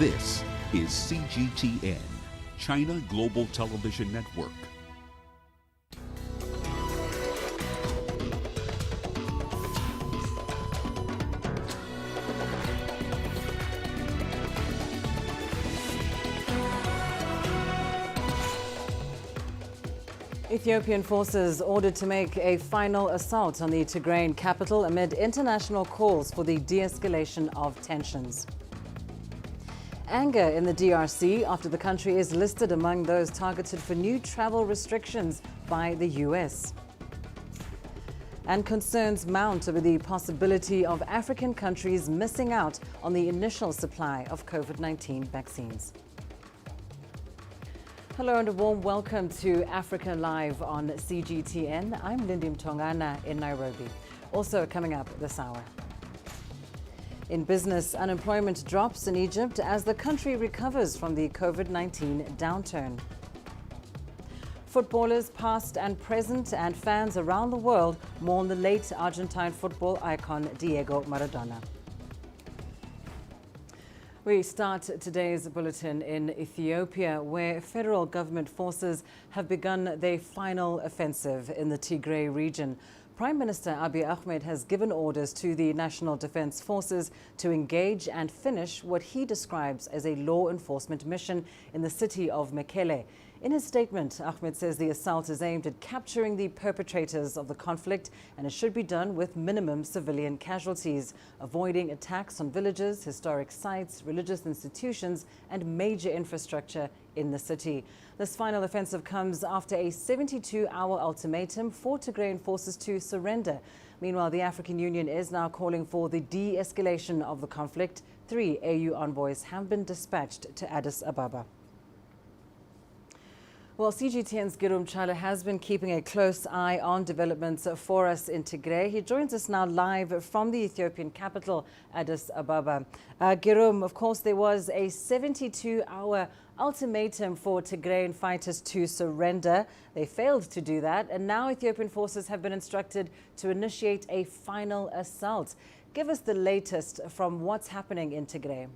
This is CGTN, China Global Television Network. Ethiopian forces ordered to make a final assault on the Tigrayan capital amid international calls for the de-escalation of tensions. Anger in the DRC after the country is listed among those targeted for new travel restrictions by the US. And concerns mount over the possibility of African countries missing out on the initial supply of COVID-19 vaccines. Hello and a warm welcome to Africa Live on CGTN. I'm Lindy Mtongana in Nairobi. Also coming up this hour. In business, unemployment drops in Egypt as the country recovers from the COVID-19 downturn. Footballers past and present and fans around the world mourn the late Argentine football icon Diego Maradona. We start today's bulletin in Ethiopia, where federal government forces have begun their final offensive in the Tigray region. Prime Minister Abiy Ahmed has given orders to the National Defense Forces to engage and finish what he describes as a law enforcement mission in the city of Mekelle. In his statement, Ahmed says the assault is aimed at capturing the perpetrators of the conflict and it should be done with minimum civilian casualties, avoiding attacks on villages, historic sites, religious institutions and major infrastructure in the city. This final offensive comes after a 72-hour ultimatum for Tigrayan forces to surrender. Meanwhile, the African Union is now calling for the de-escalation of the conflict. 3 AU envoys have been dispatched to Addis Ababa. Well, CGTN's Girum Chala has been keeping a close eye on developments for us in Tigray. He joins us now live from the Ethiopian capital, Addis Ababa. Girum, of course, there was a 72-hour ultimatum for Tigrayan fighters to surrender. They failed to do that, and now Ethiopian forces have been instructed to initiate a final assault. Give us the latest from what's happening in Tigray.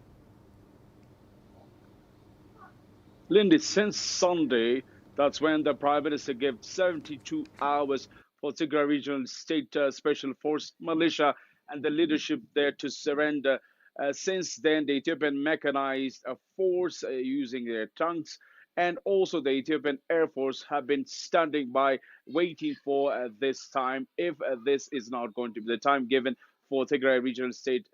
Lindy, since Sunday, that's when the Prime Minister gave 72 hours for Tigray Regional State Special Force Militia and the leadership there to surrender. Since then, the Ethiopian mechanized force using their tanks and also the Ethiopian Air Force have been standing by waiting for this time. If this is not going to be the time given for Tigray Regional State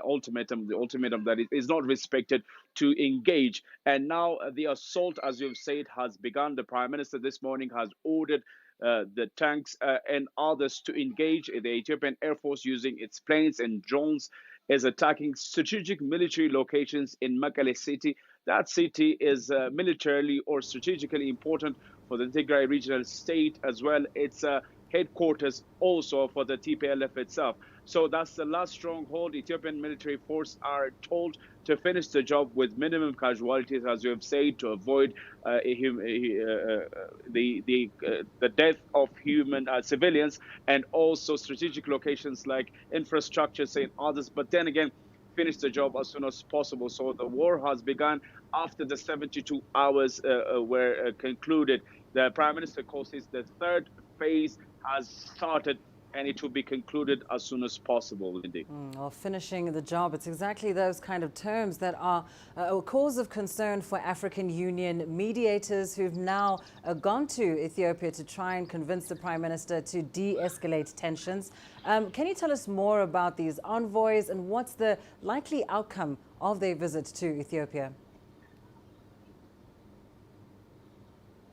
ultimatum, the ultimatum that is not respected, to engage. And now the assault, as you've said, has begun. The Prime Minister this morning has ordered the tanks and others to engage. The Ethiopian Air Force, using its planes and drones, is attacking strategic military locations in Mekelle city. That city is militarily or strategically important for the Tigray Regional State, as well. It's headquarters also for the TPLF itself. So that's the last stronghold. Ethiopian military force are told to finish the job with minimum casualties, as you have said, to avoid the death of human civilians and also strategic locations like infrastructures and others. But then again, finish the job as soon as possible. So the war has begun after the 72 hours were concluded. The Prime Minister calls this the third phase has started, and it will be concluded as soon as possible, Lindy. Well, finishing the job, it's exactly those kind of terms that are a cause of concern for African Union mediators who've now gone to Ethiopia to try and convince the Prime Minister to de-escalate tensions. Can you tell us more about these envoys and what's the likely outcome of their visit to Ethiopia?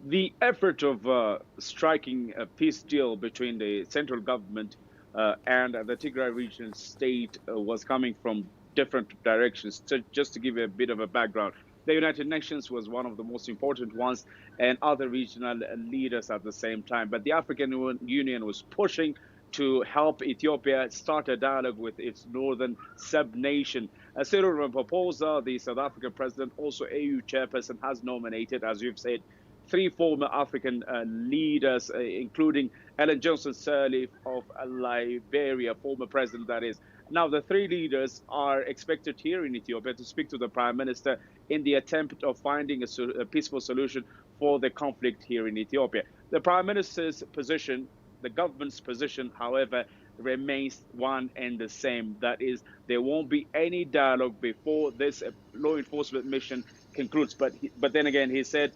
The effort of striking a peace deal between the central government and the Tigray regional state was coming from different directions. So just to give you a bit of a background, the United Nations was one of the most important ones and other regional leaders at the same time. But the African Union was pushing to help Ethiopia start a dialogue with its northern sub-nation. Cyril Ramaphosa, the South African president, also AU chairperson, has nominated, as you've said, 3 former African leaders, including Ellen Johnson Sirleaf of Liberia, former president that is, Now, the three leaders are expected here in Ethiopia to speak to the Prime Minister in the attempt of finding a peaceful solution for the conflict here in Ethiopia. The Prime Minister's position, the government's position, however, remains one and the same. That is, there won't be any dialogue before this law enforcement mission concludes. But then again, he said,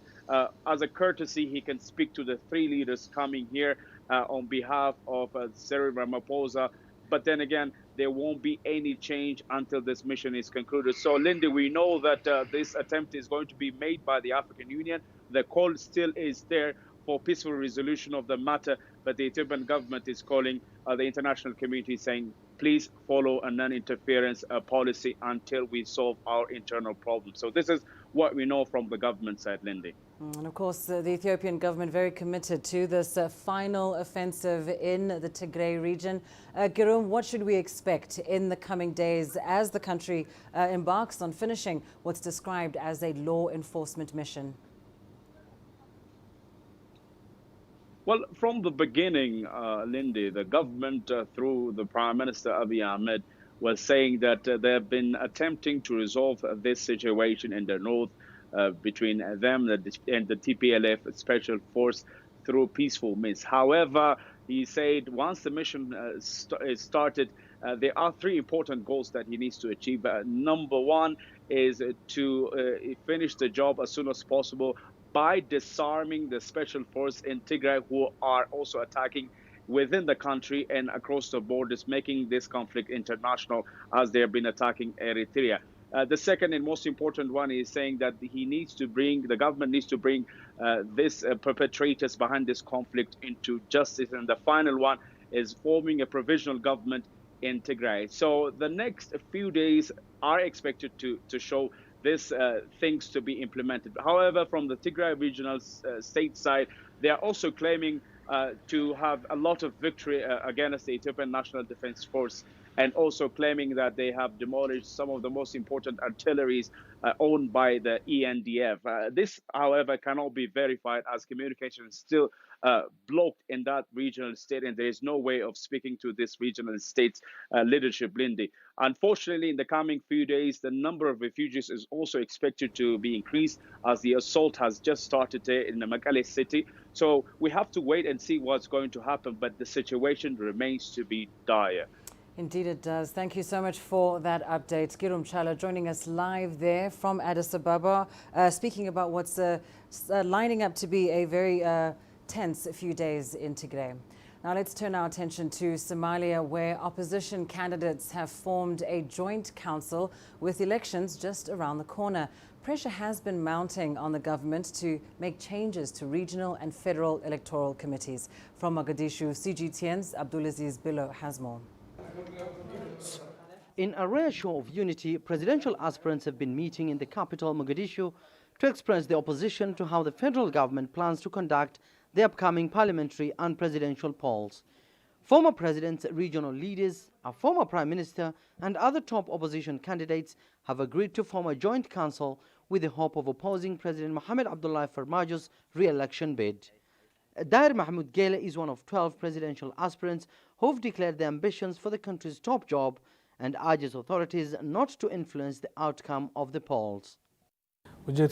as a courtesy, he can speak to the three leaders coming here on behalf of Cyril Ramaphosa. But then again, there won't be any change until this mission is concluded. So, Lindy, we know that this attempt is going to be made by the African Union. The call still is there for peaceful resolution of the matter, but the Ethiopian government is calling the international community, saying, please follow a non-interference policy until we solve our internal problems. So this is what we know from the government side, Lindy. And of course, the Ethiopian government very committed to this final offensive in the Tigray region. Girum, what should we expect in the coming days as the country embarks on finishing what's described as a law enforcement mission? Well, from the beginning, Lindy, the government through the Prime Minister Abiy Ahmed was saying that they have been attempting to resolve this situation in the north between them and the TPLF Special Force through peaceful means. However, he said once the mission is started, there are three important goals that he needs to achieve. Number one is to finish the job as soon as possible by disarming the special force in Tigray, who are also attacking within the country and across the borders, making this conflict international as they have been attacking Eritrea. The second and most important one is saying that the government needs to bring these perpetrators behind this conflict into justice. And the final one is forming a provisional government in Tigray. So the next few days are expected to show these things to be implemented. However, from the Tigray regional state side, they are also claiming to have a lot of victory against the Ethiopian National Defense Force, and also claiming that they have demolished some of the most important artilleries owned by the ENDF. This, however, cannot be verified as communication is still blocked in that regional state, and there is no way of speaking to this regional state's leadership, Lindy. Unfortunately, in the coming few days, the number of refugees is also expected to be increased as the assault has just started there in the Mekelle city. So we have to wait and see what's going to happen, but the situation remains to be dire. Indeed it does. Thank you so much for that update. Girum Chala joining us live there from Addis Ababa, speaking about what's lining up to be a very tense few days in Tigray. Now let's turn our attention to Somalia, where opposition candidates have formed a joint council with elections just around the corner. Pressure has been mounting on the government to make changes to regional and federal electoral committees. From Mogadishu, CGTN's Abdulaziz Billo has more. In a rare show of unity, presidential aspirants have been meeting in the capital, Mogadishu, to express their opposition to how the federal government plans to conduct the upcoming parliamentary and presidential polls. Former presidents, regional leaders, a former prime minister, and other top opposition candidates have agreed to form a joint council with the hope of opposing President Mohamed Abdullahi Farmajo's re-election bid. Dair Mahmoud Gele is one of 12 presidential aspirants who have declared their ambitions for the country's top job and urges authorities not to influence the outcome of the polls. The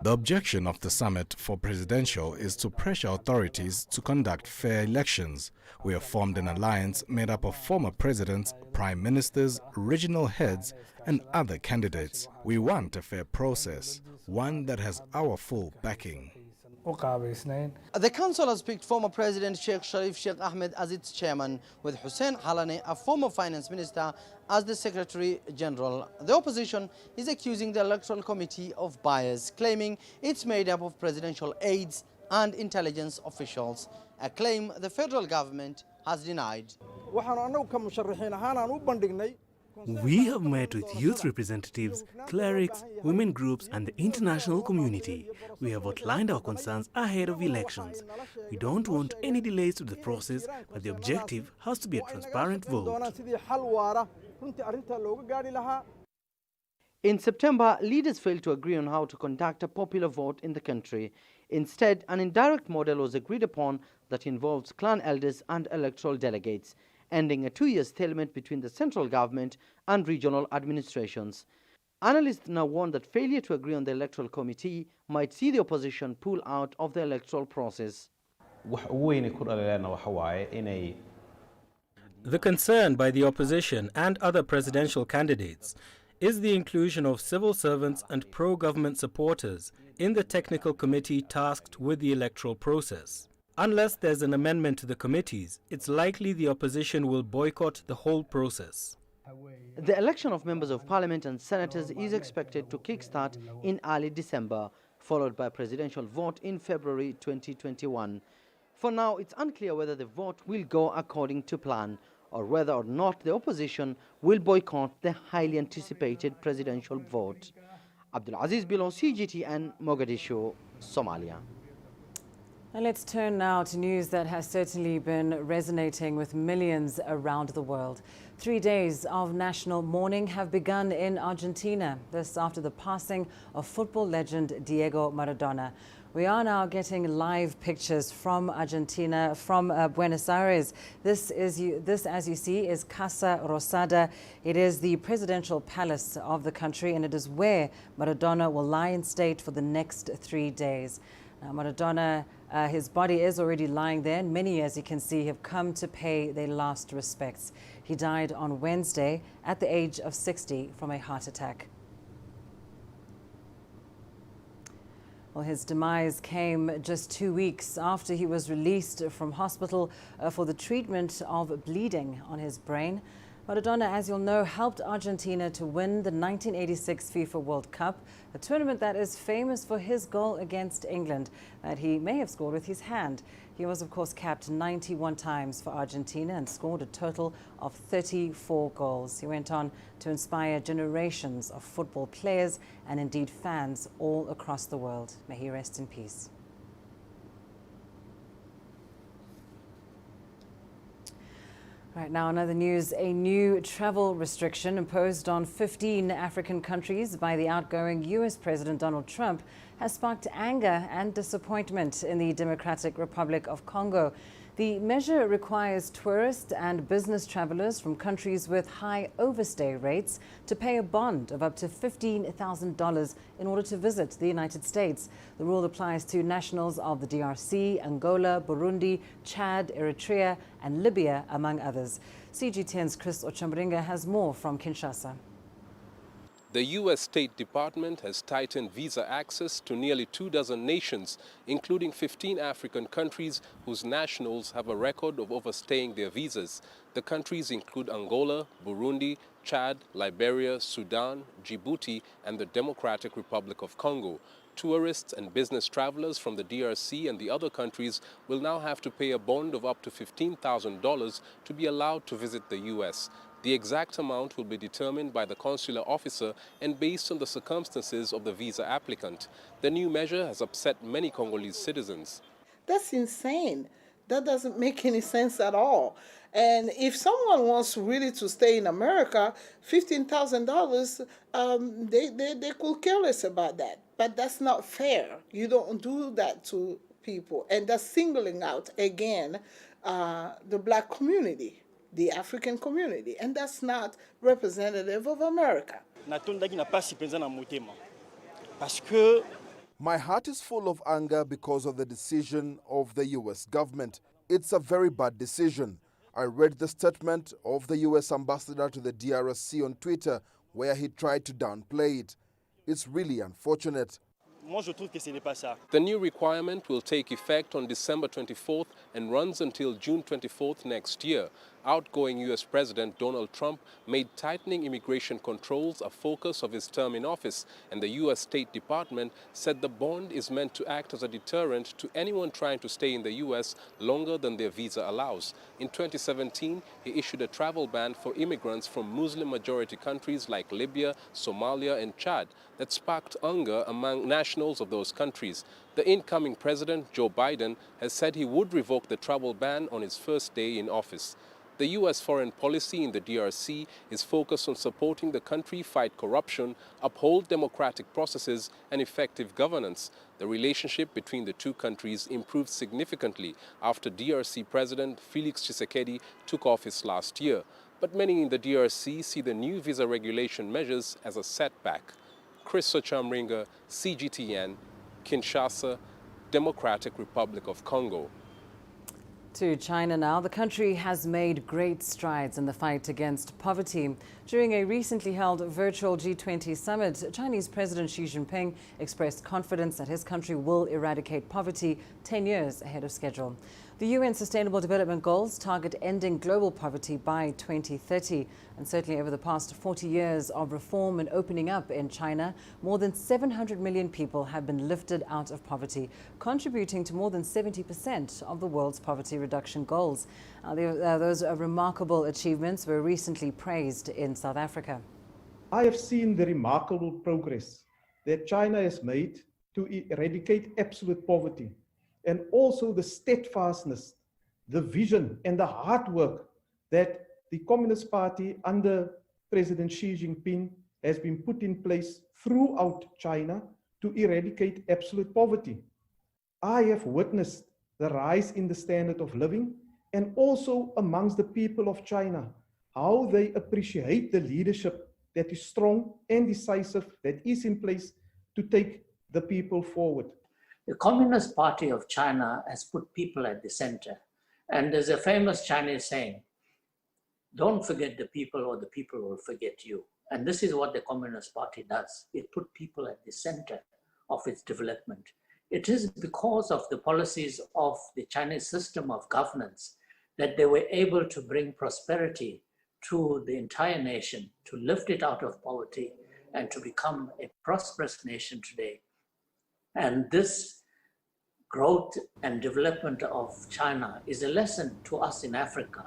objection of the summit for presidential is to pressure authorities to conduct fair elections. We have formed an alliance made up of former presidents, prime ministers, regional heads, and other candidates. We want a fair process, one that has our full backing. The council has picked former President Sheikh Sharif Sheikh Ahmed as its chairman, with Hussein Halane, a former finance minister, as the secretary general. The opposition is accusing the electoral committee of bias, claiming it's made up of presidential aides and intelligence officials, a claim the federal government has denied. We have met with youth representatives, clerics, women groups and the international community. We have outlined our concerns ahead of elections. We don't want any delays to the process, but the objective has to be a transparent vote. In September, leaders failed to agree on how to conduct a popular vote in the country. Instead, an indirect model was agreed upon that involves clan elders and electoral delegates. ending a 2-year stalemate between the central government and regional administrations. Analysts now warn that failure to agree on the electoral committee might see the opposition pull out of the electoral process. The concern by the opposition and other presidential candidates is the inclusion of civil servants and pro-government supporters in the technical committee tasked with the electoral process. Unless there's an amendment to the committees, it's likely the opposition will boycott the whole process. The election of members of parliament and senators is expected to kickstart in early December, followed by a presidential vote in February 2021. For now, it's unclear whether the vote will go according to plan or whether or not the opposition will boycott the highly anticipated presidential vote. Abdulaziz Bilo, CGTN, Mogadishu, Somalia. And let's turn now to news that has certainly been resonating with millions around the world. 3 days of national mourning have begun in Argentina. This after the passing of football legend Diego Maradona. We are now getting live pictures from Argentina, from Buenos Aires. This, as you see, is Casa Rosada. It is the presidential palace of the country, and it is where Maradona will lie in state for the next 3 days. Now, Maradona, his body is already lying there, and many, as you can see, have come to pay their last respects. He died on Wednesday at the age of 60 from a heart attack. Well, his demise came just 2 weeks after he was released from hospital for the treatment of bleeding on his brain. Maradona, as you'll know, helped Argentina to win the 1986 FIFA World Cup, a tournament that is famous for his goal against England that he may have scored with his hand. He was, of course, capped 91 times for Argentina and scored a total of 34 goals. He went on to inspire generations of football players and indeed fans all across the world. May he rest in peace. Right now, in other news, a new travel restriction imposed on 15 African countries by the outgoing U.S. President Donald Trump has sparked anger and disappointment in the Democratic Republic of Congo. The measure requires tourists and business travelers from countries with high overstay rates to pay a bond of up to $15,000 in order to visit the United States. The rule applies to nationals of the DRC, Angola, Burundi, Chad, Eritrea and Libya, among others. CGTN's Chris Ochambringa has more from Kinshasa. The U.S. State Department has tightened visa access to nearly 24 nations, including 15 African countries whose nationals have a record of overstaying their visas. The countries include Angola, Burundi, Chad, Liberia, Sudan, Djibouti, and the Democratic Republic of Congo. Tourists and business travelers from the DRC and the other countries will now have to pay a bond of up to $15,000 to be allowed to visit the U.S. The exact amount will be determined by the consular officer and based on the circumstances of the visa applicant. The new measure has upset many Congolese citizens. That's insane. That doesn't make any sense at all. And if someone wants really to stay in America, $15,000, they could care less about that. But that's not fair. You don't do that to people. And that's singling out, again, the black community, the African community, and that's not representative of America. My heart is full of anger because of the decision of the U.S. government. It's a very bad decision. I read the statement of the U.S. ambassador to the DRC on Twitter where he tried to downplay it. It's really unfortunate. The new requirement will take effect on December 24th and runs until June 24th next year. Outgoing U.S. President Donald Trump made tightening immigration controls a focus of his term in office, and the U.S. State Department said the bond is meant to act as a deterrent to anyone trying to stay in the U.S. longer than their visa allows. In 2017, he issued a travel ban for immigrants from Muslim-majority countries like Libya, Somalia, and Chad that sparked anger among nationals of those countries. The incoming president, Joe Biden, has said he would revoke the travel ban on his first day in office. The U.S. foreign policy in the DRC is focused on supporting the country fight corruption, uphold democratic processes and effective governance. The relationship between the two countries improved significantly after DRC President Felix Tshisekedi took office last year. But many in the DRC see the new visa regulation measures as a setback. Chris Sochamringa, CGTN, Kinshasa, Democratic Republic of Congo. To China now. The country has made great strides in the fight against poverty. During a recently held virtual G20 summit, Chinese President Xi Jinping expressed confidence that his country will eradicate poverty 10 years ahead of schedule. The UN Sustainable Development Goals target ending global poverty by 2030. And certainly over the past 40 years of reform and opening up in China, more than 700 million people have been lifted out of poverty, contributing to more than 70% of the world's poverty reduction goals. Those remarkable achievements were recently praised in South Africa. I have seen the remarkable progress that China has made to eradicate absolute poverty, and also the steadfastness, the vision and the hard work that the Communist Party under President Xi Jinping has been put in place throughout China to eradicate absolute poverty. I have witnessed the rise in the standard of living, and also amongst the people of China, how they appreciate the leadership that is strong and decisive, that is in place to take the people forward. The Communist Party of China has put people at the center. And there's a famous Chinese saying, don't forget the people or the people will forget you. And this is what the Communist Party does. It put people at the center of its development. It is because of the policies of the Chinese system of governance that they were able to bring prosperity to the entire nation, to lift it out of poverty and to become a prosperous nation today. And this growth and development of China is a lesson to us in Africa.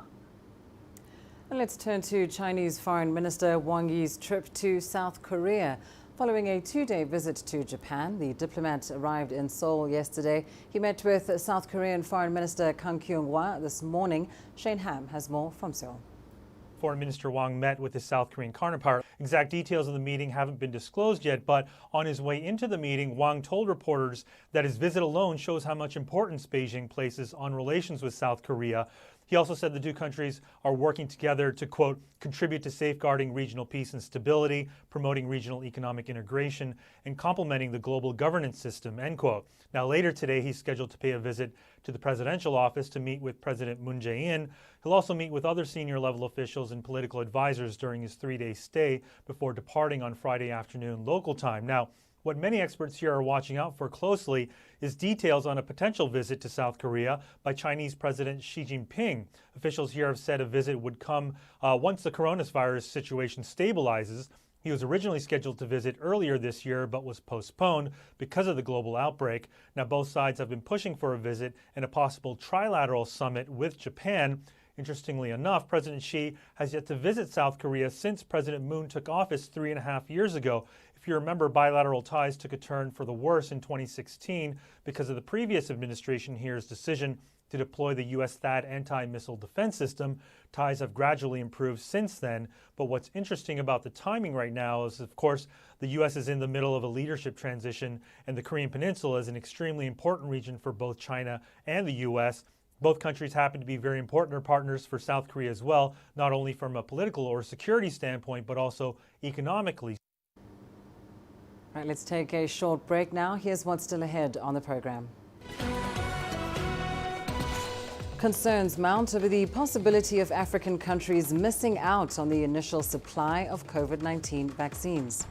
And let's turn to Chinese Foreign Minister Wang Yi's trip to South Korea. Following a two-day visit to Japan, the diplomat arrived in Seoul yesterday. He met with South Korean Foreign Minister Kang Kyung-hwa this morning. Shane Ham has more from Seoul. Foreign Minister Wang met with his South Korean counterpart. Exact details of the meeting haven't been disclosed yet, but on his way into the meeting, Wang told reporters that his visit alone shows how much importance Beijing places on relations with South Korea. He also said the two countries are working together to, quote, contribute to safeguarding regional peace and stability, promoting regional economic integration, and complementing the global governance system, end quote. Now, later today, he's scheduled to pay a visit to the presidential office to meet with President Moon Jae-in. He'll also meet with other senior level officials and political advisors during his three-day stay before departing on Friday afternoon local time. Now, what many experts here are watching out for closely is details on a potential visit to South Korea by Chinese President Xi Jinping. Officials here have said a visit would come once the coronavirus situation stabilizes. He was originally scheduled to visit earlier this year, but was postponed because of the global outbreak. Now, both sides have been pushing for a visit and a possible trilateral summit with Japan. Interestingly enough, President Xi has yet to visit South Korea since President Moon took office 3.5 years ago. If you remember, bilateral ties took a turn for the worse in 2016 because of the previous administration here's decision to deploy the U.S. THAAD anti-missile defense system. Ties have gradually improved since then, but what's interesting about the timing right now is, of course, the U.S. is in the middle of a leadership transition, and the Korean Peninsula is an extremely important region for both China and the U.S. Both countries happen to be very important partners for South Korea as well, not only from a political or security standpoint, but also economically. All right, let's take a short break now. Here's what's still ahead on the program. Concerns mount over the possibility of African countries missing out on the initial supply of COVID-19 vaccines.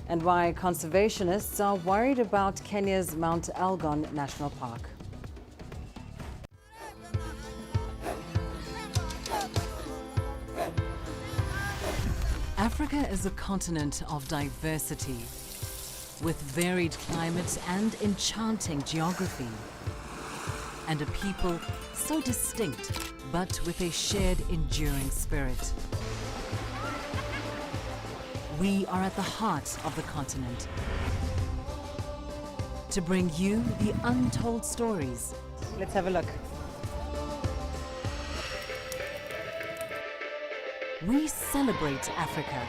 And why conservationists are worried about Kenya's Mount Elgon National Park. Africa is a continent of diversity, with varied climates and enchanting geography, and a people so distinct, but with a shared enduring spirit. We are at the heart of the continent to bring you the untold stories. Let's have a look. we celebrate Africa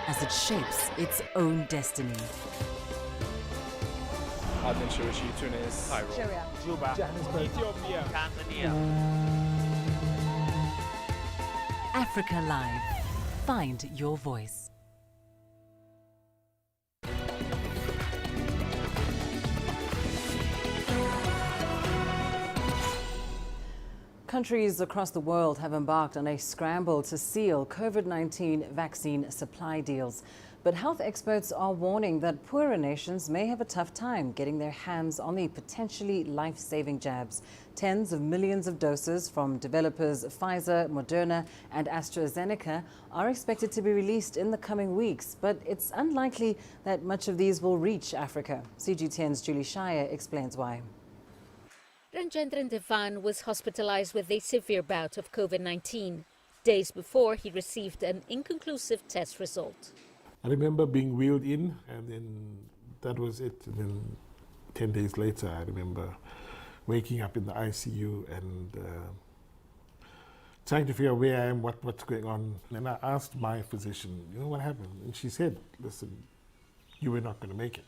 as it shapes its own destiny. Tunis, Cairo, Juba, Ethiopia, Tanzania. Africa Live. Find your voice. Countries across the world have embarked on a scramble to seal COVID-19 vaccine supply deals. But health experts are warning that poorer nations may have a tough time getting their hands on the potentially life-saving jabs. Tens of millions of doses from developers Pfizer, Moderna and AstraZeneca are expected to be released in the coming weeks, but it's unlikely that much of these will reach Africa. CGTN's Julie Shire explains why. Ranjendran Devan was hospitalized with a severe bout of COVID-19. Days before, he received an inconclusive test result. I remember being wheeled in, and then that was it. And then 10 days later, I remember waking up in the ICU and trying to figure out where I am, what's going on. And I asked my physician, you know, what happened? And she said, listen, you were not going to make it,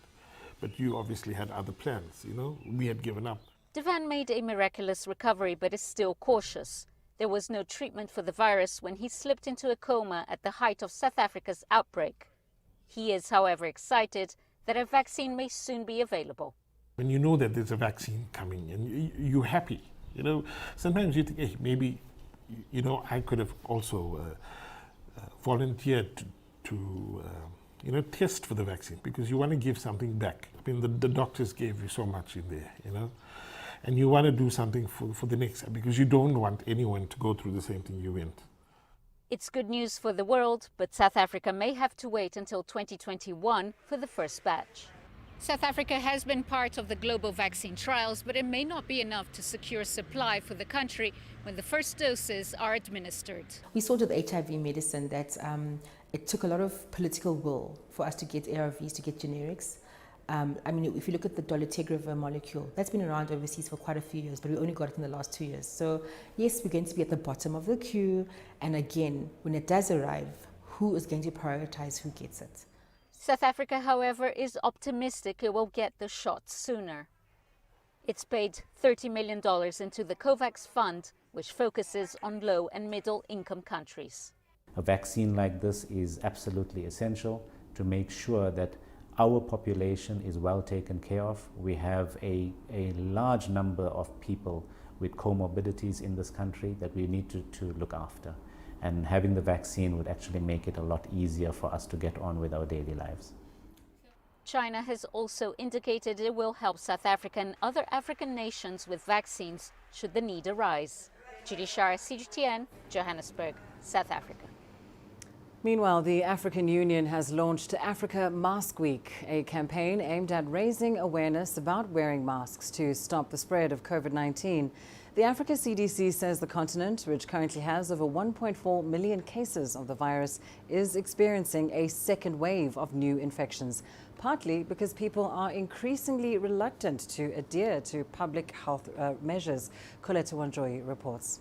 but you obviously had other plans, you know, we had given up. Devan made a miraculous recovery, but is still cautious. There was no treatment for the virus when he slipped into a coma at the height of South Africa's outbreak. He is, however, excited that a vaccine may soon be available. When you know that there's a vaccine coming and you're happy, you know, sometimes you think, hey, maybe, you know, I could have also volunteered to you know, test for the vaccine, because you want to give something back. I mean, the doctors gave you so much in there, you know, and you want to do something for the next, because you don't want anyone to go through the same thing you went. It's good news for the world, but South Africa may have to wait until 2021 for the first batch. South Africa has been part of the global vaccine trials, but it may not be enough to secure supply for the country when the first doses are administered. We saw with HIV medicine that it took a lot of political will for us to get ARVs, to get generics. I mean, if you look at the dolutegravir molecule, that's been around overseas for quite a few years, but we only got it in the last 2 years. So yes, we're going to be at the bottom of the queue. And again, when it does arrive, who is going to prioritize who gets it? South Africa, however, is optimistic it will get the shot sooner. It's paid $30 million into the COVAX fund, which focuses on low and middle income countries. A vaccine like this is absolutely essential to make sure that our population is well taken care of. We have a large number of people with comorbidities in this country that we need to look after. And having the vaccine would actually make it a lot easier for us to get on with our daily lives. China has also indicated it will help South Africa and other African nations with vaccines should the need arise. Judy Shara, CGTN, Johannesburg, South Africa. Meanwhile, the African Union has launched Africa Mask Week, a campaign aimed at raising awareness about wearing masks to stop the spread of COVID-19. The Africa CDC says the continent, which currently has over 1.4 million cases of the virus, is experiencing a second wave of new infections, partly because people are increasingly reluctant to adhere to public health measures. Colette Wanjoy reports.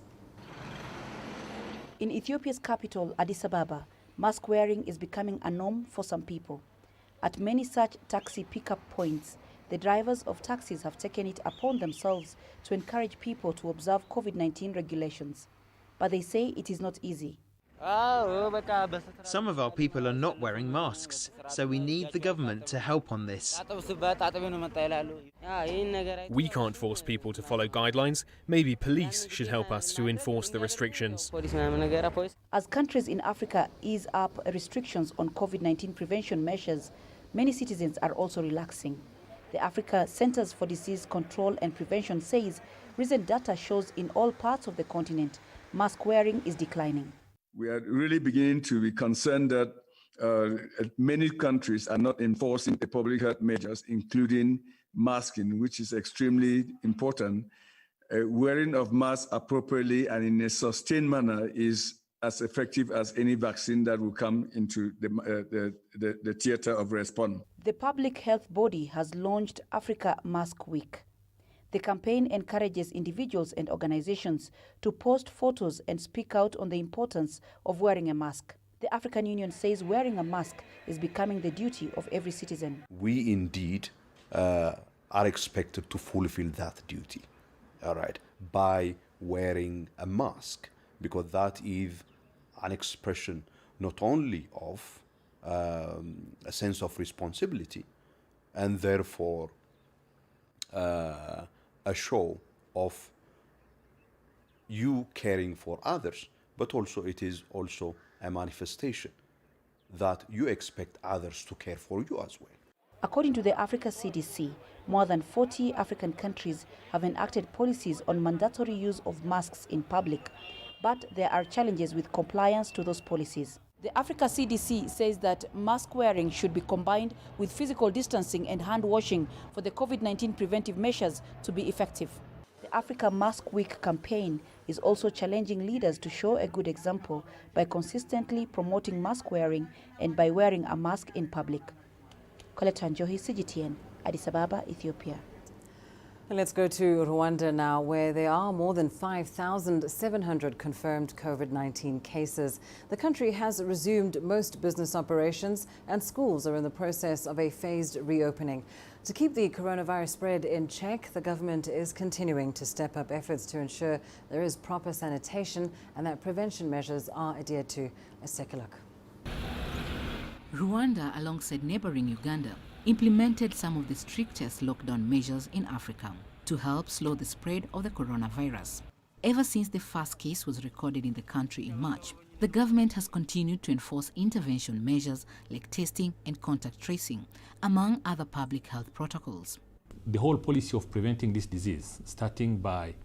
In Ethiopia's capital, Addis Ababa, mask wearing is becoming a norm for some people. At many such taxi pickup points, the drivers of taxis have taken it upon themselves to encourage people to observe COVID-19 regulations. But they say it is not easy. Some of our people are not wearing masks, so we need the government to help on this. We can't force people to follow guidelines. Maybe police should help us to enforce the restrictions. As countries in Africa ease up restrictions on COVID-19 prevention measures, many citizens are also relaxing. The Africa Centers for Disease Control and Prevention says recent data shows in all parts of the continent, mask wearing is declining. We are really beginning to be concerned that many countries are not enforcing the public health measures, including masking, which is extremely important. Wearing of masks appropriately and in a sustained manner is as effective as any vaccine that will come into the theater of response. The public health body has launched Africa Mask Week. The The campaign encourages individuals and organizations to post photos and speak out on the importance of wearing a mask. The African Union says wearing a mask is becoming the duty of every citizen. We indeed are expected to fulfill that duty, all right, by wearing a mask, because that is an expression not only of a sense of responsibility and therefore a show of you caring for others, but also it is also a manifestation that you expect others to care for you as well. According to the Africa CDC, more than 40 African countries have enacted policies on mandatory use of masks in public, but there are challenges with compliance to those policies. The Africa CDC says that mask wearing should be combined with physical distancing and hand washing for the COVID-19 preventive measures to be effective. The Africa Mask Week campaign is also challenging leaders to show a good example by consistently promoting mask wearing and by wearing a mask in public. Colette Njohi, CGTN, Addis Ababa, Ethiopia. Let's go to Rwanda now, where there are more than 5,700 confirmed COVID-19 cases. The country has resumed most business operations and schools are in the process of a phased reopening. To keep the coronavirus spread in check, the government is continuing to step up efforts to ensure there is proper sanitation and that prevention measures are adhered to. Let's take a look. Rwanda, alongside neighboring Uganda, implemented some of the strictest lockdown measures in Africa to help slow the spread of the coronavirus. Ever since the first case was recorded in the country in March, the government has continued to enforce intervention measures like testing and contact tracing, among other public health protocols. The whole policy of preventing this disease, starting by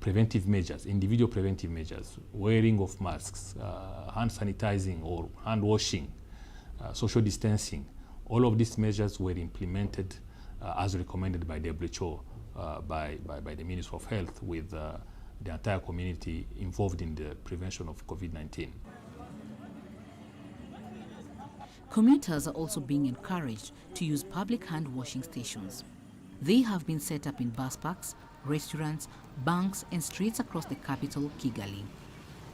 preventive measures, individual preventive measures, wearing of masks, hand sanitizing or hand washing, social distancing, all of these measures were implemented as recommended by WHO, by the Ministry of Health, with the entire community involved in the prevention of COVID-19. Commuters are also being encouraged to use public hand washing stations. They have been set up in bus parks, restaurants, banks and streets across the capital, Kigali.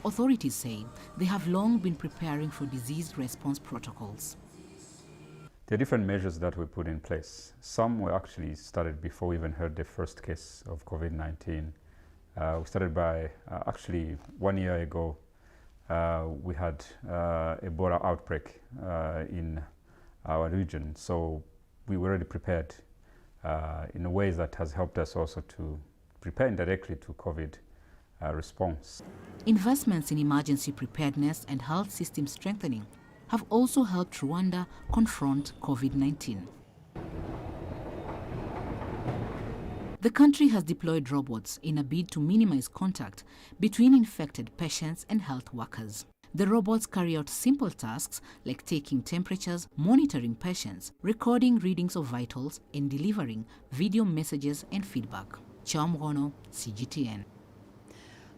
Authorities say they have long been preparing for disease response protocols. There are different measures that we put in place. Some were actually started before we even heard the first case of COVID-19. We started by, actually 1 year ago, we had Ebola outbreak in our region. So we were already prepared in a way that has helped us also to prepare indirectly to COVID response. Investments in emergency preparedness and health system strengthening have also helped Rwanda confront COVID-19. The country has deployed robots in a bid to minimize contact between infected patients and health workers. The robots carry out simple tasks like taking temperatures, monitoring patients, recording readings of vitals, and delivering video messages and feedback. Chamgono, CGTN.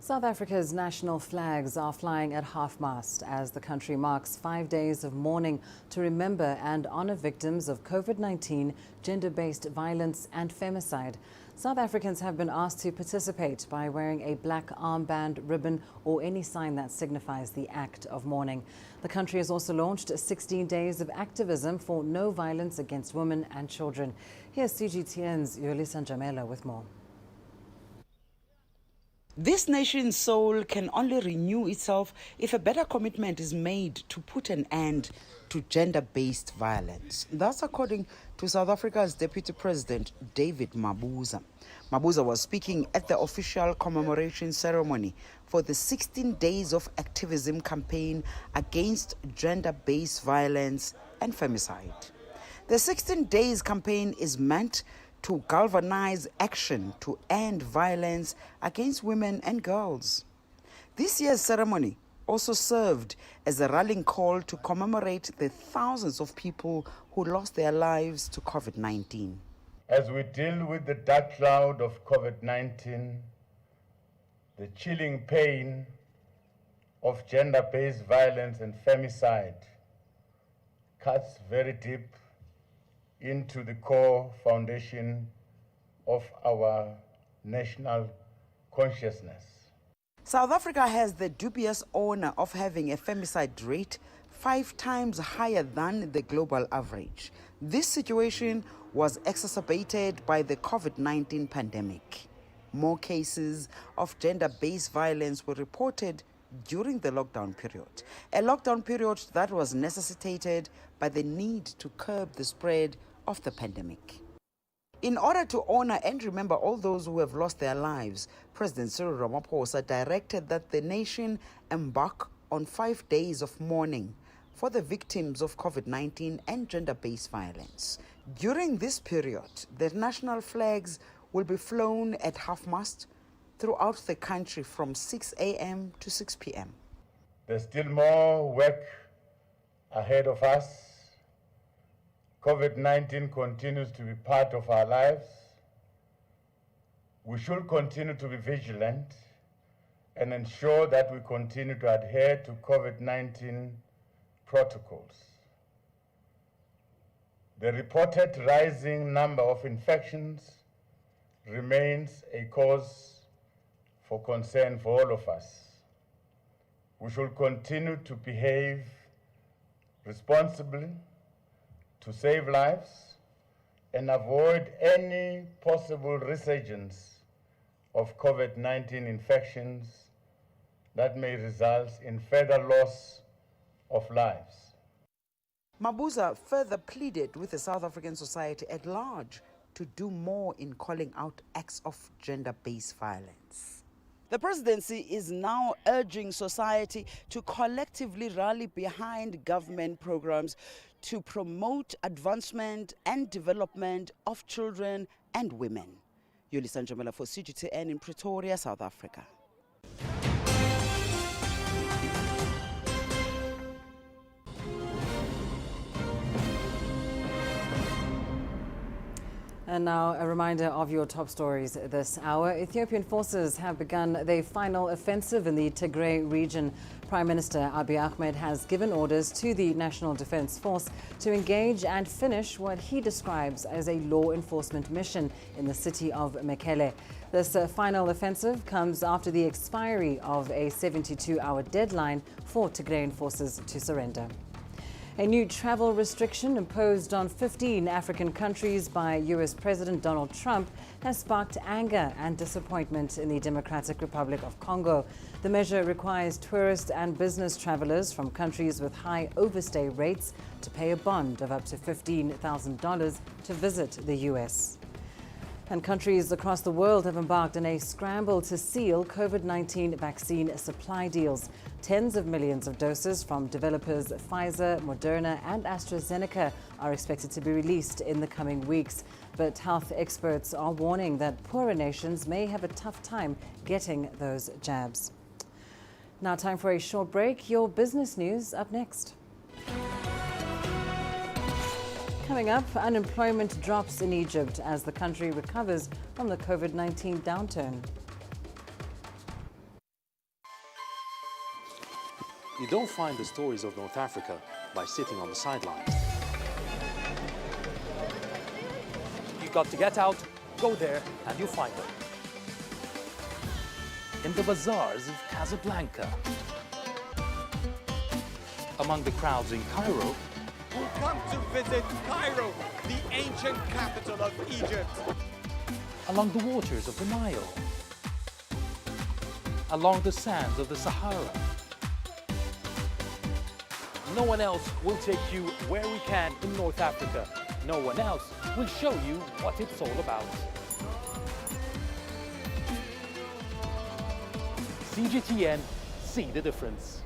South Africa's national flags are flying at half-mast as the country marks 5 days of mourning to remember and honor victims of COVID-19, gender-based violence and femicide. South Africans have been asked to participate by wearing a black armband, ribbon or any sign that signifies the act of mourning. The country has also launched 16 days of activism for no violence against women and children. Here's CGTN's Yolisa Njamela with more. This nation's soul can only renew itself if a better commitment is made to put an end to gender-based violence. That's according to South Africa's Deputy President, David Mabuza. Mabuza was speaking at the official commemoration ceremony for the 16 Days of Activism campaign against gender-based violence and femicide. The 16 Days campaign is meant to galvanize action to end violence against women and girls. This year's ceremony also served as a rallying call to commemorate the thousands of people who lost their lives to COVID-19. As we deal with the dark cloud of COVID-19, the chilling pain of gender-based violence and femicide cuts very deep into the core foundation of our national consciousness. South Africa has the dubious honor of having a femicide rate 5 times higher than the global average. This situation was exacerbated by the COVID-19 pandemic. More cases of gender-based violence were reported during the lockdown period, a lockdown period that was necessitated by the need to curb the spread of the pandemic. In order to honor and remember all those who have lost their lives, President Cyril Ramaphosa directed that the nation embark on 5 days of mourning for the victims of COVID-19 and gender-based violence. During this period, the national flags will be flown at half-mast throughout the country from 6 a.m. to 6 p.m. There's still more work ahead of us. COVID-19 continues to be part of our lives. We should continue to be vigilant and ensure that we continue to adhere to COVID-19 protocols. The reported rising number of infections remains a cause for concern for all of us. We should continue to behave responsibly to save lives and avoid any possible resurgence of COVID-19 infections that may result in further loss of lives. Mabuza further pleaded with the South African society at large to do more in calling out acts of gender-based violence. The presidency is now urging society to collectively rally behind government programs to promote advancement and development of children and women. Yolisa Njamela for CGTN in Pretoria, South Africa. And now a reminder of your top stories this hour. Ethiopian forces have begun their final offensive in the Tigray region. Prime Minister Abiy Ahmed has given orders to the National Defense Force to engage and finish what he describes as a law enforcement mission in the city of Mekelle. This final offensive comes after the expiry of a 72-hour deadline for Tigrayan forces to surrender. A new travel restriction imposed on 15 African countries by US President Donald Trump has sparked anger and disappointment in the Democratic Republic of Congo. The measure requires tourist and business travelers from countries with high overstay rates to pay a bond of up to $15,000 to visit the US. And countries across the world have embarked on a scramble to seal COVID-19 vaccine supply deals. Tens of millions of doses from developers Pfizer, Moderna and AstraZeneca are expected to be released in the coming weeks. But health experts are warning that poorer nations may have a tough time getting those jabs. Now time for a short break. Your business news up next. Coming up, unemployment drops in Egypt as the country recovers from the COVID-19 downturn. You don't find the stories of North Africa by sitting on the sidelines. You've got to get out, go there, and you'll find them. In the bazaars of Casablanca. Among the crowds in Cairo. Who come to visit Cairo, the ancient capital of Egypt. Along the waters of the Nile. Along the sands of the Sahara. No one else will take you where we can in North Africa. No one else will show you what it's all about. CGTN, see the difference.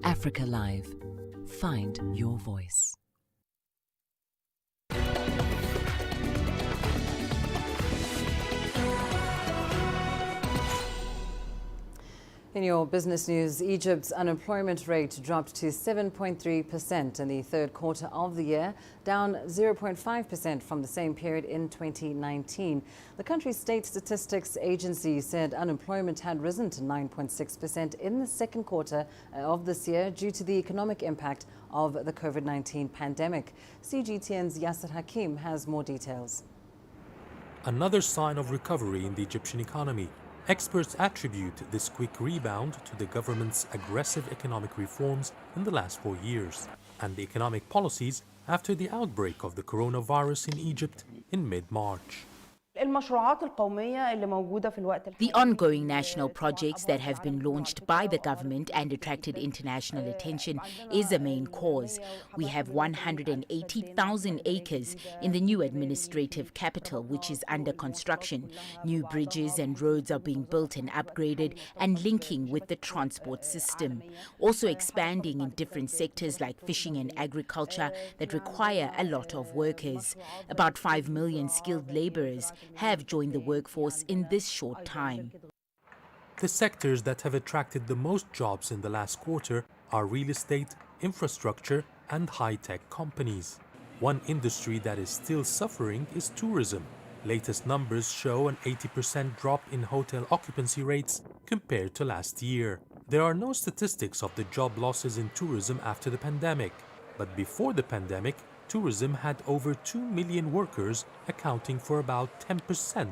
Africa Live. Find your voice. In your business news, Egypt's unemployment rate dropped to 7.3% in the third quarter of the year, down 0.5% from the same period in 2019. The country's state statistics agency said unemployment had risen to 9.6% in the second quarter of this year due to the economic impact of the COVID-19 pandemic. CGTN's Yasser Hakim has more details. Another sign of recovery in the Egyptian economy. Experts attribute this quick rebound to the government's aggressive economic reforms in the last 4 years and the economic policies after the outbreak of the coronavirus in Egypt in mid-March. The ongoing national projects that have been launched by the government and attracted international attention is a main cause. We have 180,000 acres in the new administrative capital, which is under construction. New bridges and roads are being built and upgraded and linking with the transport system. Also expanding in different sectors like fishing and agriculture that require a lot of workers. About 5 million skilled laborers have joined the workforce in this short time. The sectors that have attracted the most jobs in the last quarter are real estate, infrastructure, and high-tech companies. One industry that is still suffering is tourism. Latest numbers show an 80% drop in hotel occupancy rates compared to last year. There are no statistics of the job losses in tourism after the pandemic, but before the pandemic, tourism had over 2 million workers, accounting for about 10%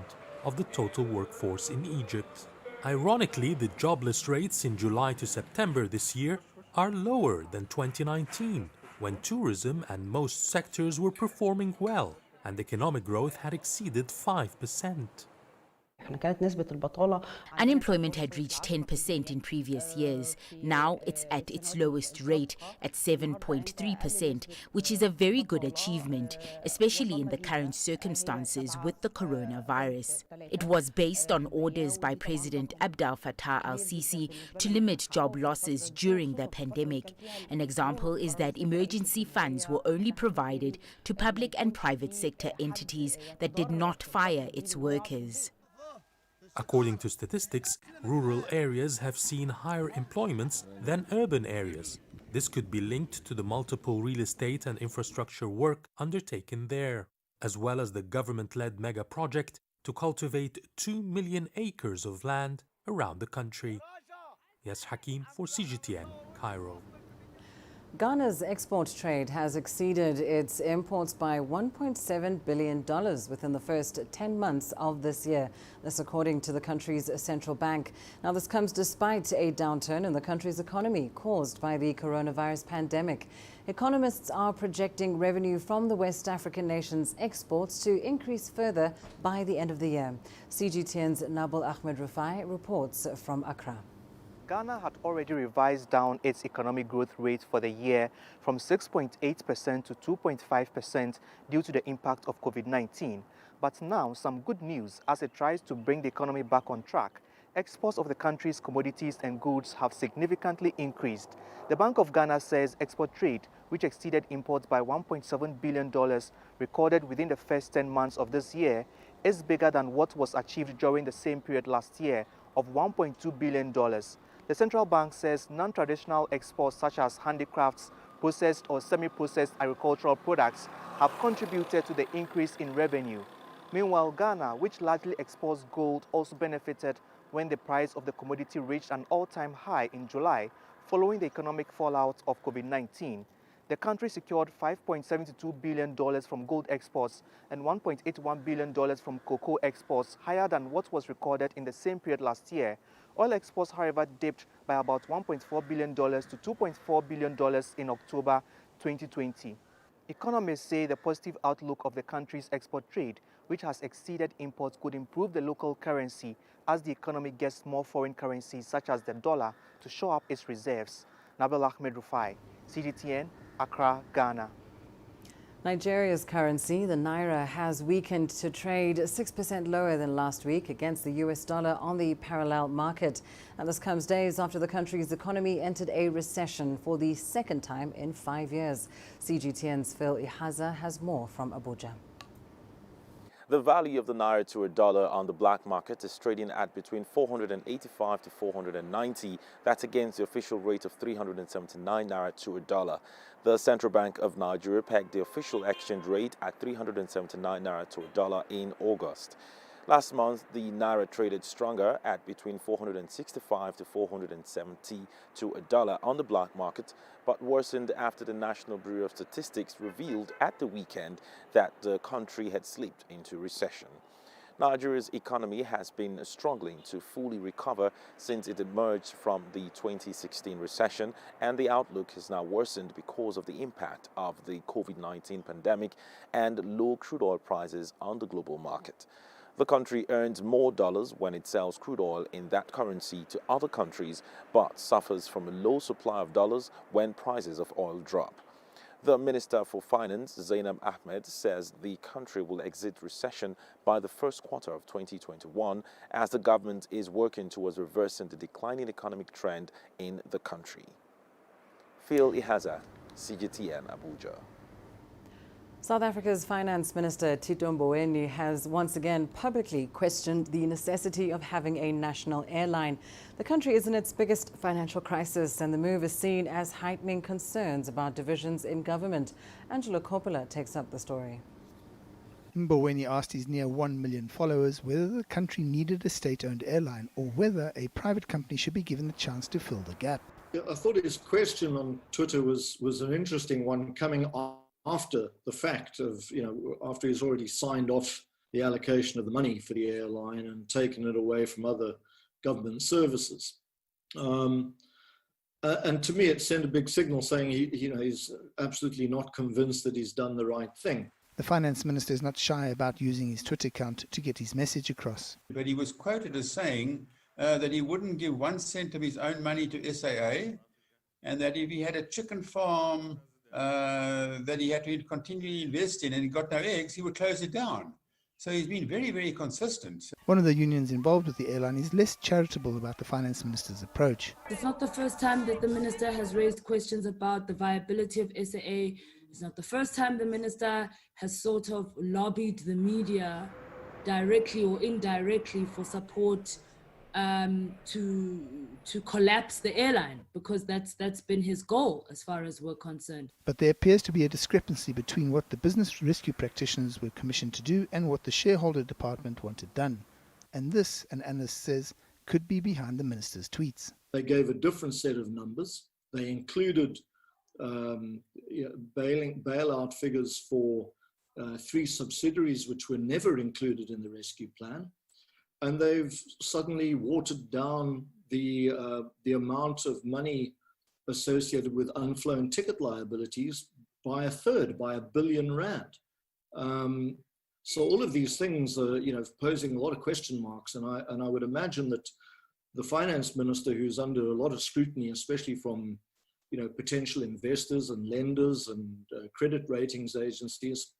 of the total workforce in Egypt. Ironically, the jobless rates in July to September this year are lower than 2019, when tourism and most sectors were performing well and economic growth had exceeded 5%. Unemployment had reached 10% in previous years. Now it's at its lowest rate at 7.3%, which is a very good achievement, especially in the current circumstances with the coronavirus. It was based on orders by President Abdel Fattah al-Sisi to limit job losses during the pandemic. An example is that emergency funds were only provided to public and private sector entities that did not fire its workers. According to statistics, rural areas have seen higher employments than urban areas. This could be linked to the multiple real estate and infrastructure work undertaken there, as well as the government-led mega project to cultivate 2 million acres of land around the country. Yasser Hakim for CGTN, Cairo. Ghana's export trade has exceeded its imports by $1.7 billion within the first 10 months of this year. This according to the country's central bank. Now, this comes despite a downturn in the country's economy caused by the coronavirus pandemic. Economists are projecting revenue from the West African nation's exports to increase further by the end of the year. CGTN's Nabil Ahmed Rufai reports from Accra. Ghana had already revised down its economic growth rate for the year from 6.8% to 2.5% due to the impact of COVID-19. But now some good news as it tries to bring the economy back on track. Exports of the country's commodities and goods have significantly increased. The Bank of Ghana says export trade, which exceeded imports by $1.7 billion recorded within the first 10 months of this year, is bigger than what was achieved during the same period last year of $1.2 billion. The central bank says non-traditional exports such as handicrafts, processed or semi-processed agricultural products have contributed to the increase in revenue. Meanwhile, Ghana, which largely exports gold, also benefited when the price of the commodity reached an all-time high in July following the economic fallout of COVID-19. The country secured $5.72 billion from gold exports and $1.81 billion from cocoa exports, higher than what was recorded in the same period last year. Oil exports, however, dipped by about $1.4 billion to $2.4 billion in October 2020. Economists say the positive outlook of the country's export trade, which has exceeded imports, could improve the local currency as the economy gets more foreign currencies such as the dollar to shore up its reserves. Nabil Ahmed Rufai, CGTN, Accra, Ghana. Nigeria's currency, the naira, has weakened to trade 6% lower than last week against the US dollar on the parallel market. And this comes days after the country's economy entered a recession for the second time in 5 years. CGTN's Phil Ihaza has more from Abuja. The value of the naira to a dollar on the black market is trading at between 485 to 490. That's against the official rate of 379 naira to a dollar. The Central Bank of Nigeria pegged the official exchange rate at 379 naira to a dollar in August. Last month, the naira traded stronger at between 465 to 470 to a dollar on the black market, but worsened after the National Bureau of Statistics revealed at the weekend that the country had slipped into recession. Nigeria's economy has been struggling to fully recover since it emerged from the 2016 recession, and the outlook has now worsened because of the impact of the COVID-19 pandemic and low crude oil prices on the global market. The country earns more dollars when it sells crude oil in that currency to other countries, but suffers from a low supply of dollars when prices of oil drop. The Minister for Finance, Zainab Ahmed, says the country will exit recession by the first quarter of 2021 as the government is working towards reversing the declining economic trend in the country. Phil Ihaza, CGTN, Abuja. South Africa's Finance Minister Tito Mboweni has once again publicly questioned the necessity of having a national airline. The country is in its biggest financial crisis, and the move is seen as heightening concerns about divisions in government. Angela Coppola takes up the story. Mboweni asked his near 1 million followers whether the country needed a state-owned airline or whether a private company should be given the chance to fill the gap. I thought his question on Twitter was an interesting one, coming on after the fact of, after he's already signed off the allocation of the money for the airline and taken it away from other government services. And to me, it sent a big signal saying he's absolutely not convinced that he's done the right thing. The finance minister is not shy about using his Twitter account to get his message across. But he was quoted as saying that he wouldn't give 1 cent of his own money to SAA, and that if he had a chicken farm that he had to continually invest in and he got no eggs, he would close it down. So he's been very, very consistent. One of the unions involved with the airline is less charitable about the finance minister's approach. It's not the first time that the minister has raised questions about the viability of SAA. It's not the first time the minister has sort of lobbied the media directly or indirectly for support to collapse the airline, because that's been his goal as far as we're concerned. But there appears to be a discrepancy between what the business rescue practitioners were commissioned to do and what the shareholder department wanted done. And this, an analyst says, could be behind the minister's tweets. They gave a different set of numbers. They included bailout figures for 3 subsidiaries which were never included in the rescue plan. And they've suddenly watered down the amount of money associated with unflown ticket liabilities by a third, by R1 billion. So all of these things are, posing a lot of question marks. And I would imagine that the finance minister, who's under a lot of scrutiny, especially from, potential investors and lenders and credit ratings agencies,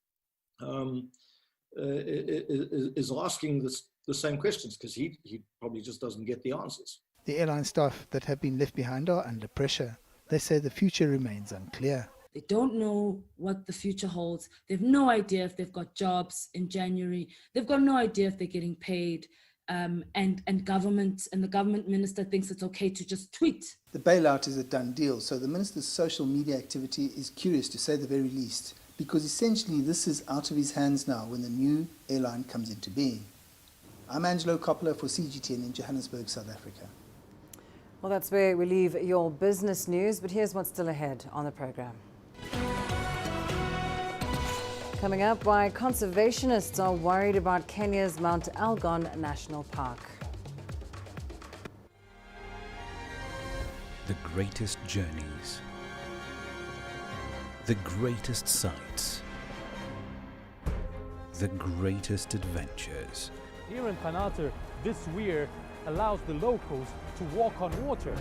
is asking the same questions, because he probably just doesn't get the answers. The airline staff that have been left behind are under pressure. They say the future remains unclear. They don't know what the future holds. They've no idea if they've got jobs in January. They've got no idea if they're getting paid. And the government minister thinks it's okay to just tweet. The bailout is a done deal, so the minister's social media activity is curious, to say the very least, because essentially this is out of his hands now when the new airline comes into being. I'm Angelo Coppola for CGTN in Johannesburg, South Africa. Well, that's where we leave your business news, but here's what's still ahead on the program. Coming up, why conservationists are worried about Kenya's Mount Elgon National Park. The greatest journeys, the greatest sights, the greatest adventures. Here in Panata, this weir allows the locals to walk on water.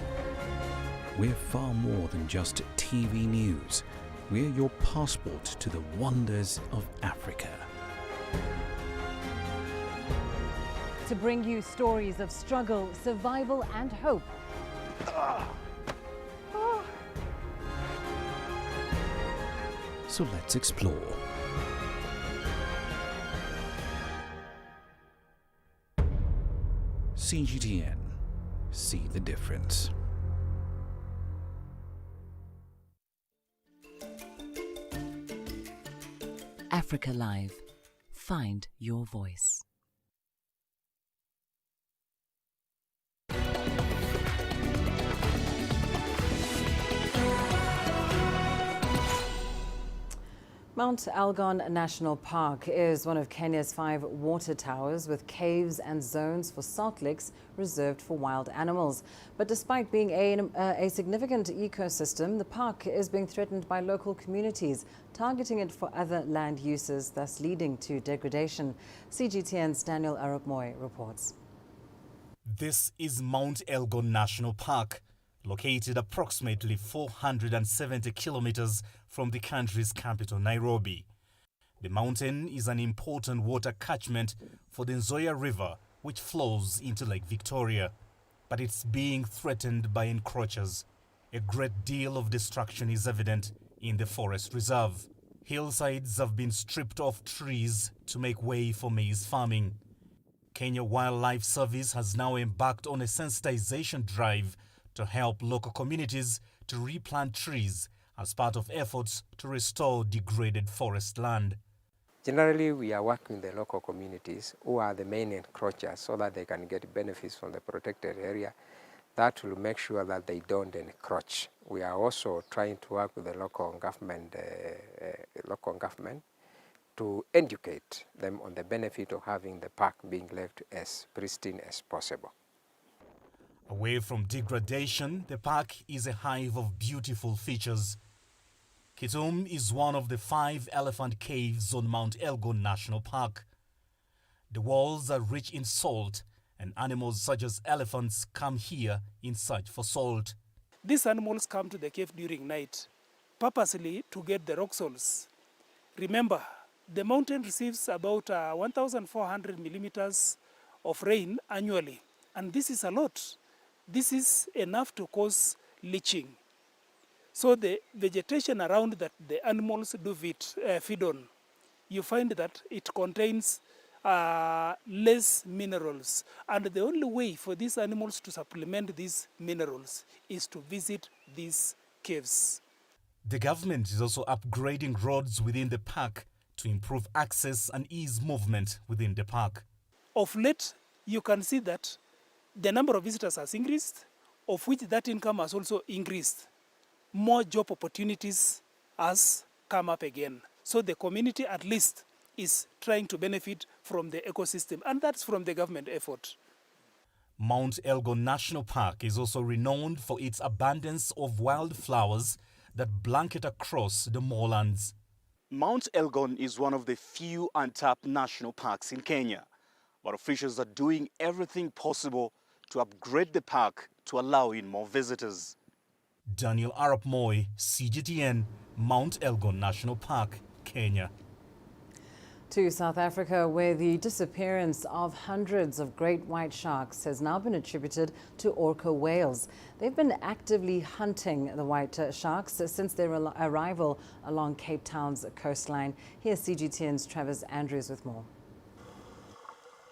We're far more than just TV news. We're your passport to the wonders of Africa. To bring you stories of struggle, survival and hope. So let's explore. CGTN. See the difference. Africa Live. Find your voice. Mount Elgon National Park is one of Kenya's 5 water towers with caves and zones for salt licks reserved for wild animals. But despite being a significant ecosystem, the park is being threatened by local communities, targeting it for other land uses, thus leading to degradation. CGTN's Daniel Arap Moy reports. This is Mount Elgon National Park, located approximately 470 kilometers from the country's capital, Nairobi. The mountain is an important water catchment for the Nzoia River, which flows into Lake Victoria. But it's being threatened by encroachers. A great deal of destruction is evident in the forest reserve. Hillsides have been stripped of trees to make way for maize farming. Kenya Wildlife Service has now embarked on a sensitization drive to help local communities to replant trees as part of efforts to restore degraded forest land. Generally, we are working with the local communities who are the main encroachers so that they can get benefits from the protected area. That will make sure that they don't encroach. We are also trying to work with the local government to educate them on the benefit of having the park being left as pristine as possible. Away from degradation, the park is a hive of beautiful features. Kitum is one of the 5 elephant caves on Mount Elgon National Park. The walls are rich in salt, and animals such as elephants come here in search for salt. These animals come to the cave during night, purposely to get the rock salts. Remember, the mountain receives about 1,400 millimeters of rain annually, and this is a lot. This is enough to cause leaching. So the vegetation around that the animals do feed on, you find that it contains less minerals. And the only way for these animals to supplement these minerals is to visit these caves. The government is also upgrading roads within the park to improve access and ease movement within the park. Of late, you can see that the number of visitors has increased, of which that income has also increased. More job opportunities has come up again. So the community at least is trying to benefit from the ecosystem, and that's from the government effort. Mount Elgon National Park is also renowned for its abundance of wildflowers that blanket across the moorlands. Mount Elgon is one of the few untapped national parks in Kenya, but officials are doing everything possible to upgrade the park to allow in more visitors. Daniel Arap Moy, CGTN, Mount Elgon National Park, Kenya. To South Africa, where the disappearance of hundreds of great white sharks has now been attributed to orca whales. They've been actively hunting the white sharks since their arrival along Cape Town's coastline. Here's CGTN's Travis Andrews with more.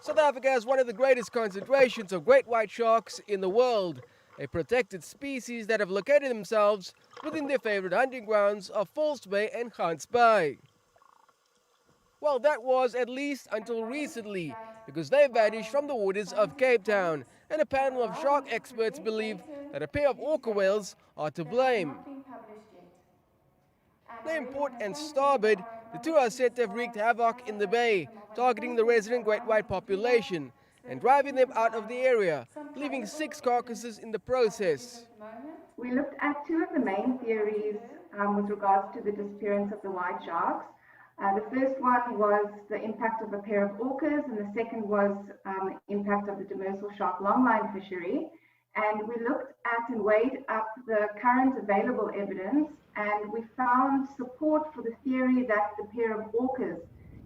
South Africa has one of the greatest concentrations of great white sharks in the world, a protected species that have located themselves within their favorite hunting grounds of False Bay and Gans Bay. Well, that was at least until recently, because they vanished from the waters of Cape Town, and a panel of shark experts believe that a pair of orca whales are to blame. Named port and starboard, the two are said to have wreaked havoc in the bay, targeting the resident great white population and driving them out of the area, leaving 6 carcasses in the process. We looked at 2 of the main theories with regards to the disappearance of the white sharks. The first one was the impact of a pair of orcas, and the second was impact of the demersal shark longline fishery. And we looked at and weighed up the current available evidence, and we found support for the theory that the pair of orcas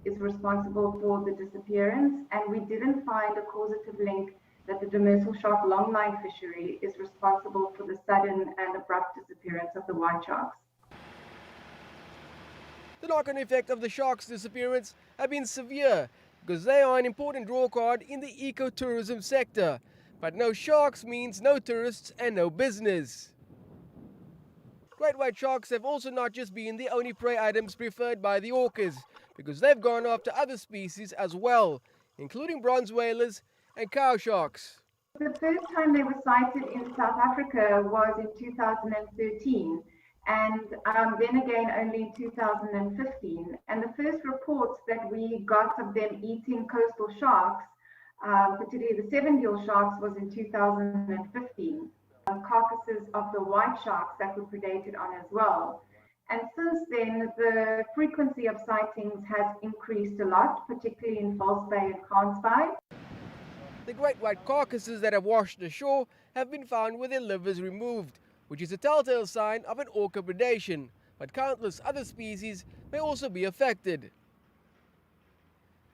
is responsible for the disappearance, and we didn't find a causative link that the demersal shark longline fishery is responsible for the sudden and abrupt disappearance of the white sharks. The knock-on effect of the sharks' disappearance have been severe because they are an important draw card in the ecotourism sector. But no sharks means no tourists and no business. Great white sharks have also not just been the only prey items preferred by the orcas, because they've gone after other species as well, including bronze whalers and cow sharks. The first time they were sighted in South Africa was in 2013, and then again only in 2015. And the first reports that we got of them eating coastal sharks, particularly the seven-gill sharks, was in 2015. Carcasses of the white sharks that were predated on as well. And since then, the frequency of sightings has increased a lot, particularly in False Bay and Gansbaai. The great white carcasses that have washed ashore have been found with their livers removed, which is a telltale sign of an orca predation, but countless other species may also be affected.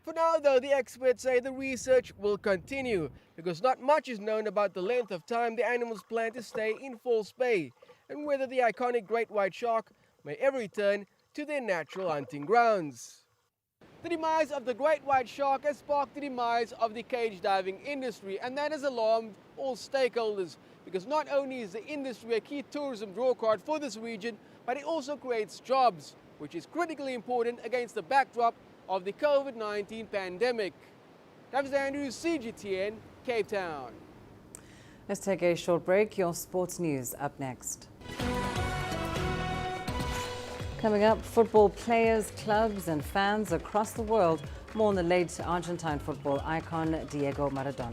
For now, though, the experts say the research will continue, because not much is known about the length of time the animals plan to stay in False Bay, and whether the iconic great white shark may ever return to their natural hunting grounds. The demise of the great white shark has sparked the demise of the cage diving industry, and that has alarmed all stakeholders, because not only is the industry a key tourism drawcard for this region, but it also creates jobs, which is critically important against the backdrop of the COVID-19 pandemic. Travis Andrews, CGTN, Cape Town. Let's take a short break. Your sports news up next. Coming up, football players, clubs and fans across the world mourn the late Argentine football icon Diego Maradona.